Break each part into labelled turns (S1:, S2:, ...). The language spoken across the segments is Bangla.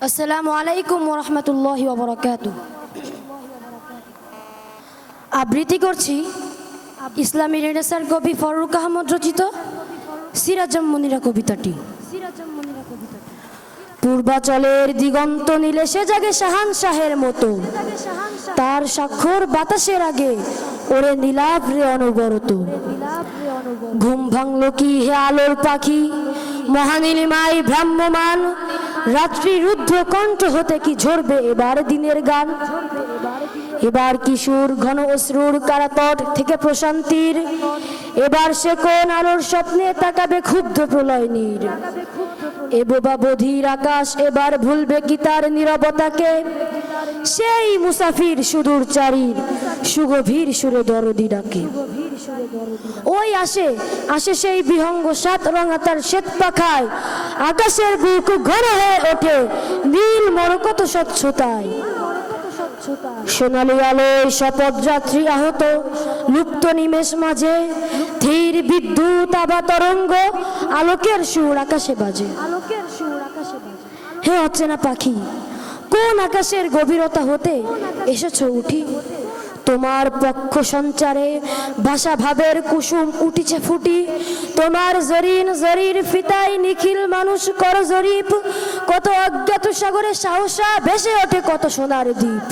S1: আসসালামু আলাইকুম ওয়া রাহমাতুল্লাহি ওয়া বারাকাতুহু। আবৃত্তি করছি ইসলামী রেনেসার কবি ফারুক আহমদ রচিত সিরাজুম মুনিরা কবিতাটি। পূর্বাচলের দিগন্ত নীলে সে জাগে শাহানশাহের মতো, তার স্বাক্ষর বাতাসের আগে ওরে নীলাভ রে অনবরত। ঘুম ভাঙল কি হে আলোর পাখি, মহানীলিমায় ভ্রাম্যমান, রাত্রি রুদ্ধ কণ্ঠ হতে কি ঝরবে এবার দিনের গান। এবার কিশোর ঘন অশ্রুর কারাতট থেকে প্রশান্তির, এবার সে কোন আলোর স্বপ্নে তাকাবে ক্ষুব্ধ প্রলয় নীর। এ বোবা বধির আকাশ এবার ভুলবে কি তার নীরবতাকে, সেই মুসাফির সুদূর চারির সুগভীর সুরে দরদি ডাকে। ওই আসে আসে সেই বিহঙ্গ সাত রঙা তার শ্বেত পাখায়, আকাশের বুক ঘন হয়ে ওঠে নীল মরকত স্বচ্ছতায়। সোনালী আলোয় শপথ যাত্রী আহত লুপ্ত নিমেষ মাঝে, ধীর বিদ্যুৎ আবা তরঙ্গ আলোকের সুর আকাশে বাজে। হে অচেনা পাখি, কোন আকাশের গভীরতা হতে এসেছ উঠি, তোমার পক্ষ সঞ্চারে ভাষা ভাবের কুসুম উঠিছে ফুটি। তোমার জরিন জরির ফিতায় নিখিল মানুষ কর জরিপ, কত অজ্ঞাত সাগরে সাহসা ভেসে ওঠে কত সোনার দ্বীপ।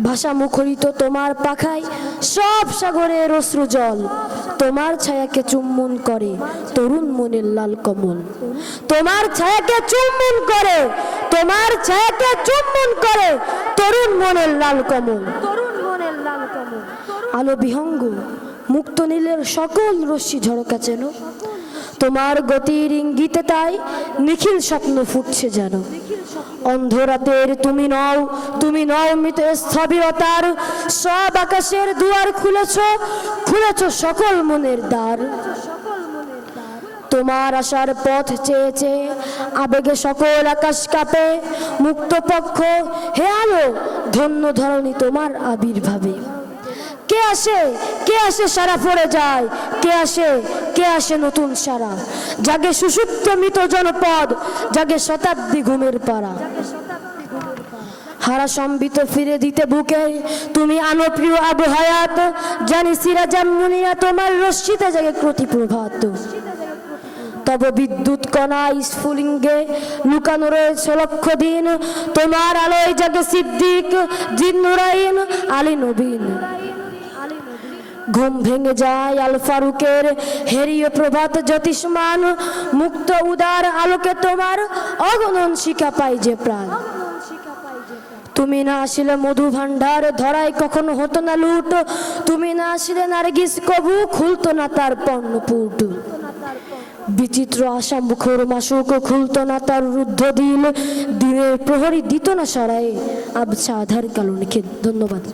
S1: ভাষা মুখরিত তোমার পাখায় সব সাগরের অশ্রু জল, তোমার ছায়াকে চুম্বন করে তরুণ মনের লাল কমল। তোমার ছায়াকে চুম্বন করে, তোমার ছায়াকে চুম্বন করে তরুণ মনের লাল কমল। আলো বিহঙ্গ মুক্ত নীলের সকল রশ্মি ঝরকা যেন, তোমার গতির ইঙ্গিতে তাই নিখিল স্বপ্ন ফুটছে যেন। অন্ধরাতের তুমি নও, তুমি নও মৃত স্থবিরতার, সব আকাশের দুয়ার খুলেছ, খুলেছ সকল মনের দ্বার। তোমার আশার পথ চেয়েছে আবেগে সকল আকাশ কাঁপে, মুক্ত পক্ষ হে আলো ধন্য ধরণী তোমার আবির্ভাবে। কে আসে কে আসে সারা পড়ে যায়, কে আসে কে আসে নতুন সারা, জাগে সুষুপ্ত মৃত জনপদ, জাগে শতাব্দী ঘুমের পাড়া। হারা সম্বিত ফিরে দিতে বুকে তুমি আনো প্রিয় আবু হায়াত, জানি সিরাজুম মুনিরা তোমার রশ্মিতে জাগে প্রতি প্রভাত। তব বিদ্যুৎ কণা স্ফুলিঙ্গে লুকানো রয়েছে লক্ষ দিন, তোমার আলোয় জাগে সিদ্দিক জিন নুরাইন আলী নবীন। ঘুম ভেঙে যায় আল ফারুকের হেরিয়ে প্রভাত জ্যোতিষ্মান, মুক্ত উদার আলোকে তোমার অগণন শিখা পাই যে প্রাণ। তুমি না আসলে মধু ভান্ডার ধরায় কখনো হতো না লুট, তুমি না আসলে নার্গিস কবু খুলতো না তার পর্ণপুট। বিচিত্র আশা মুখর মাসুক খুলতো না তার রুদ্ধ দিন, দিনের প্রহরী দিত না সরায়ে আবছা আধার কালো নিখে। ধন্যবাদ।